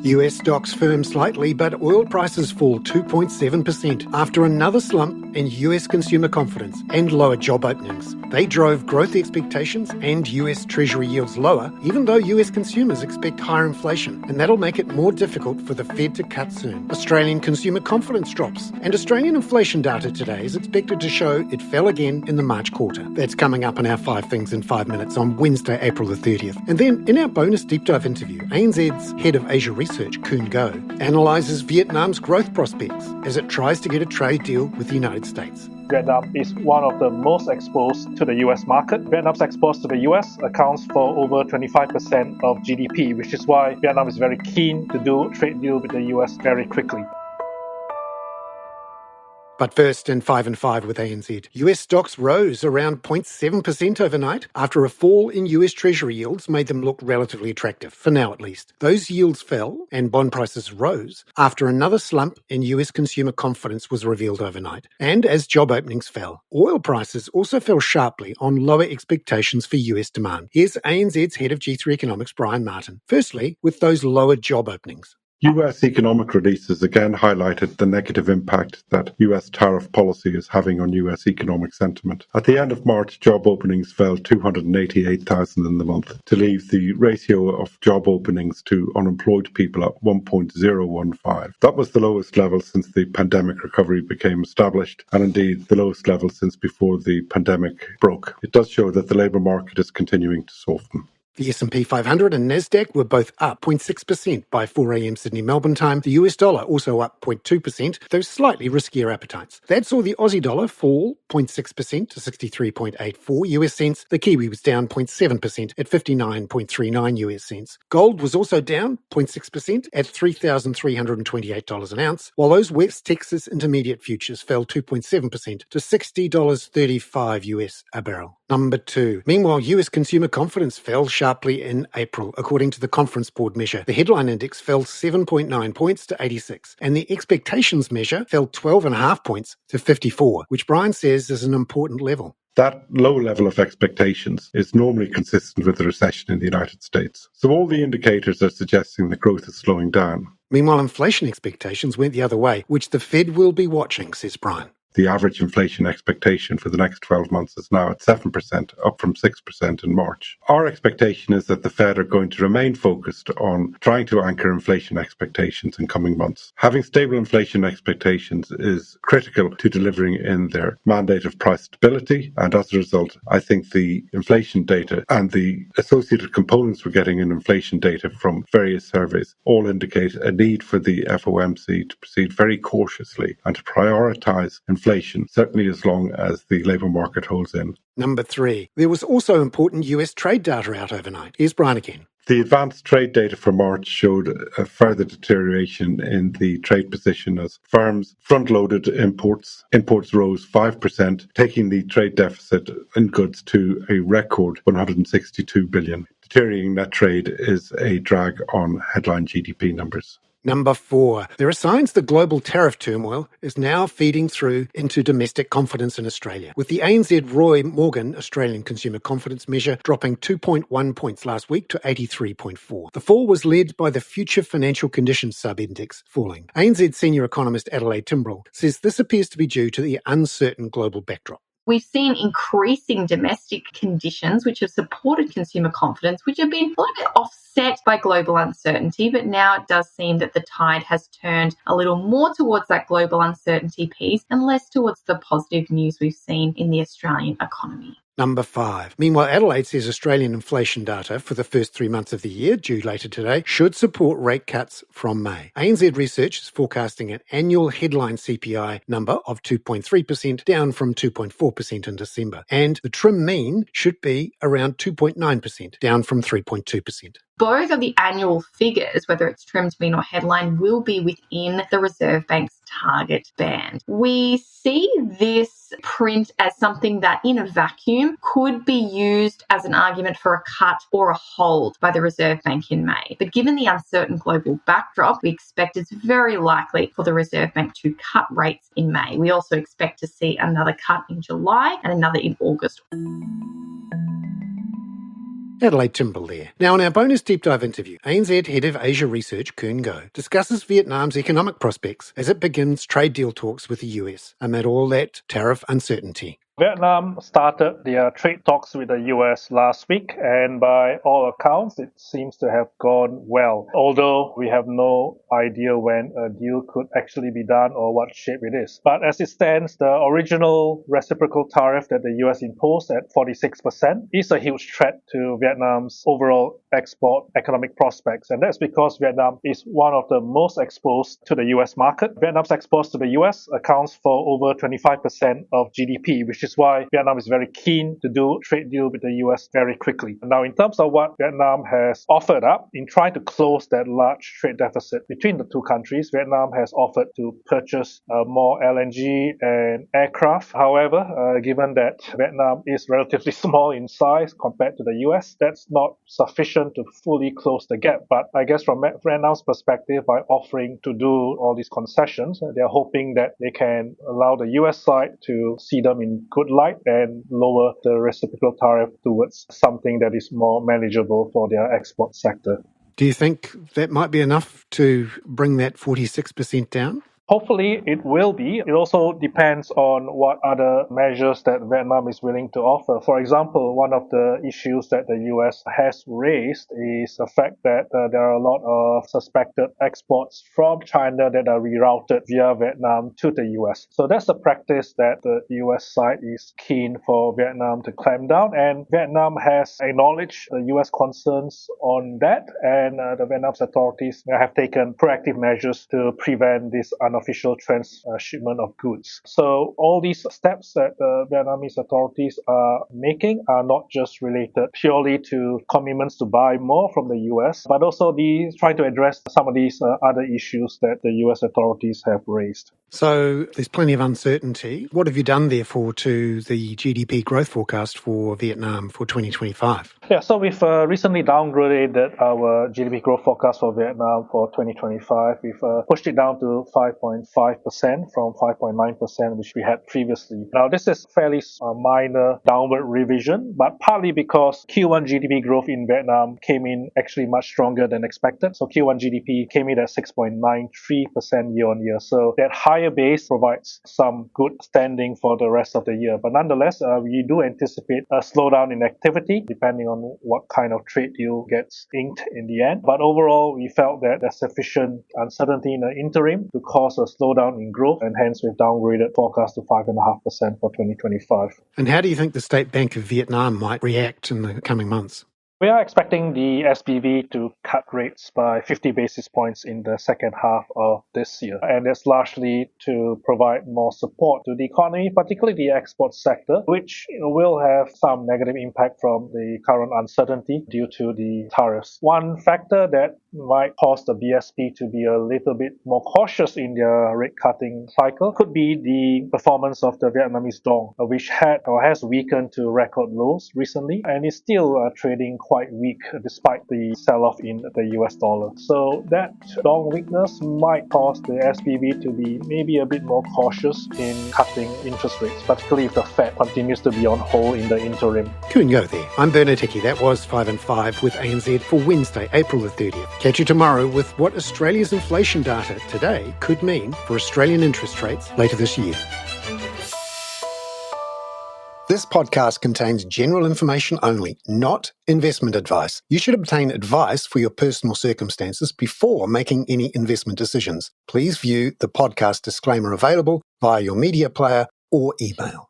US stocks firm slightly, but oil prices fall 2.7% after another slump in US consumer confidence and lower job openings. They drove growth expectations and US Treasury yields lower, even though US consumers expect higher inflation, and that'll make it more difficult for the Fed to cut soon. Australian consumer confidence drops, and Australian inflation data today is expected to show it fell again in the March quarter. That's coming up in our 5 Things in 5 Minutes on Wednesday, April the 30th. And then in our bonus deep dive interview, ANZ's head of Asia Research, Khoon analyses Vietnam's growth prospects as it tries to get a trade deal with the United States. Vietnam is one of the most exposed to the US market. Vietnam's exposure to the US accounts for over 25% of GDP, which is why Vietnam is very keen to do a trade deal with the US very quickly. But first, in 5 and 5 with ANZ, US stocks rose around 0.7% overnight after a fall in US Treasury yields made them look relatively attractive, for now at least. Those yields fell and bond prices rose after another slump in US consumer confidence was revealed overnight, and as job openings fell. Oil prices also fell sharply on lower expectations for US demand. Here's ANZ's head of G3 Economics, Brian Martin. Firstly, with those lower job openings. US economic releases again highlighted the negative impact that US tariff policy is having on US economic sentiment. At the end of March, job openings fell 288,000 in the month, to leave the ratio of job openings to unemployed people at 1.015. That was the lowest level since the pandemic recovery became established, and indeed the lowest level since before the pandemic broke. It does show that the labour market is continuing to soften. The S&P 500 and Nasdaq were both up 0.6% by 4 a.m. Sydney-Melbourne time. The US dollar also up 0.2%, though slightly riskier appetites. That saw the Aussie dollar fall 0.6% to 63.84 US cents. The Kiwi was down 0.7% at 59.39 US cents. Gold was also down 0.6% at $3,328 an ounce, while those West Texas Intermediate futures fell 2.7% to $60.35 US a barrel. Number 2. Meanwhile, US consumer confidence fell sharply in April, according to the Conference Board measure. The headline index fell 7.9 points to 86, and the expectations measure fell 12.5 points to 54, which Brian says is an important level. That low level of expectations is normally consistent with the recession in the United States. So all the indicators are suggesting that growth is slowing down. Meanwhile, inflation expectations went the other way, which the Fed will be watching, says Brian. The average inflation expectation for the next 12 months is now at 7%, up from 6% in March. Our expectation is that the Fed are going to remain focused on trying to anchor inflation expectations in coming months. Having stable inflation expectations is critical to delivering in their mandate of price stability, and as a result, I think the inflation data and the associated components we're getting in inflation data from various surveys all indicate a need for the FOMC to proceed very cautiously and to prioritise inflation, certainly as long as the labour market holds in. Number 3. There was also important US trade data out overnight. Here's Brian again. The advanced trade data for March showed a further deterioration in the trade position as firms front-loaded imports. Imports rose 5%, taking the trade deficit in goods to a record $162 billion. Deteriorating net trade is a drag on headline GDP numbers. Number 4. There are signs the global tariff turmoil is now feeding through into domestic confidence in Australia, with the ANZ Roy Morgan Australian Consumer Confidence measure dropping 2.1 points last week to 83.4. The fall was led by the Future Financial Conditions sub-index falling. ANZ senior economist Adelaide Timbrell says this appears to be due to the uncertain global backdrop. We've seen increasing domestic conditions which have supported consumer confidence, which have been a little bit offset by global uncertainty, but now it does seem that the tide has turned a little more towards that global uncertainty piece and less towards the positive news we've seen in the Australian economy. Number 5. Meanwhile, Adelaide says Australian inflation data for the first 3 months of the year, due later today, should support rate cuts from May. ANZ Research is forecasting an annual headline CPI number of 2.3%, down from 2.4% in December. And the trim mean should be around 2.9%, down from 3.2%. Both of the annual figures, whether it's trimmed mean or headline, will be within the Reserve Bank's target band. We see this print as something that in a vacuum could be used as an argument for a cut or a hold by the Reserve Bank in May. But given the uncertain global backdrop, we expect it's very likely for the Reserve Bank to cut rates in May. We also expect to see another cut in July and another in August. Adelaide Timble there. Now, in our bonus deep dive interview, ANZ Head of Asia Research, Khoon discusses Vietnam's economic prospects as it begins trade deal talks with the US amid all that tariff uncertainty. Vietnam started their trade talks with the US last week, and by all accounts, it seems to have gone well. Although we have no idea when a deal could actually be done or what shape it is. But as it stands, the original reciprocal tariff that the US imposed at 46% is a huge threat to Vietnam's overall export economic prospects. And that's because Vietnam is one of the most exposed to the US market. Vietnam's exports to the US accounts for over 25% of GDP, which is why Vietnam is very keen to do a trade deal with the US very quickly. Now, in terms of what Vietnam has offered up in trying to close that large trade deficit between the two countries, Vietnam has offered to purchase more LNG and aircraft. However, given that Vietnam is relatively small in size compared to the US, that's not sufficient to fully close the gap. But I guess from Vietnam's perspective, by offering to do all these concessions, they're hoping that they can allow the US side to see them in good light and lower the reciprocal tariff towards something that is more manageable for their export sector. Do you think that might be enough to bring that 46% down? Hopefully it will be. It also depends on what other measures that Vietnam is willing to offer. For example, one of the issues that the US has raised is the fact that there are a lot of suspected exports from China that are rerouted via Vietnam to the US. So that's a practice that the US side is keen for Vietnam to clamp down, and Vietnam has acknowledged the US concerns on that, and the Vietnam's authorities have taken proactive measures to prevent this unofficial transshipment of goods. So all these steps that the Vietnamese authorities are making are not just related purely to commitments to buy more from the US, but also trying to address some of these other issues that the US authorities have raised. So there's plenty of uncertainty. What have you done, therefore, to the GDP growth forecast for Vietnam for 2025? Yeah, so we've recently downgraded our GDP growth forecast for Vietnam for 2025. We've pushed it down to 5.5% from 5.9%, which we had previously. Now, this is fairly minor downward revision, but partly because Q1 GDP growth in Vietnam came in actually much stronger than expected. So Q1 GDP came in at 6.93% year on year. So that higher base provides some good standing for the rest of the year. But nonetheless, we do anticipate a slowdown in activity depending on what kind of trade deal gets inked in the end. But overall, we felt that there's sufficient uncertainty in the interim to cause a slowdown in growth, and hence we've downgraded forecast to 5.5% for 2025. And how do you think the State Bank of Vietnam might react in the coming months? We are expecting the SBV to cut rates by 50 basis points in the second half of this year. And that's largely to provide more support to the economy, particularly the export sector, which will have some negative impact from the current uncertainty due to the tariffs. One factor that might cause the BSP to be a little bit more cautious in their rate cutting cycle could be the performance of the Vietnamese dong, which had or has weakened to record lows recently and is still trading quite weak despite the sell-off in the US dollar. So that dong weakness might cause the SBV to be maybe a bit more cautious in cutting interest rates, particularly if the Fed continues to be on hold in the interim. Khoon there. I'm Bernard Hickey. That was 5 and 5 with ANZ for Wednesday, April the 30th. Catch you tomorrow with what Australia's inflation data today could mean for Australian interest rates later this year. This podcast contains general information only, not investment advice. You should obtain advice for your personal circumstances before making any investment decisions. Please view the podcast disclaimer available via your media player or email.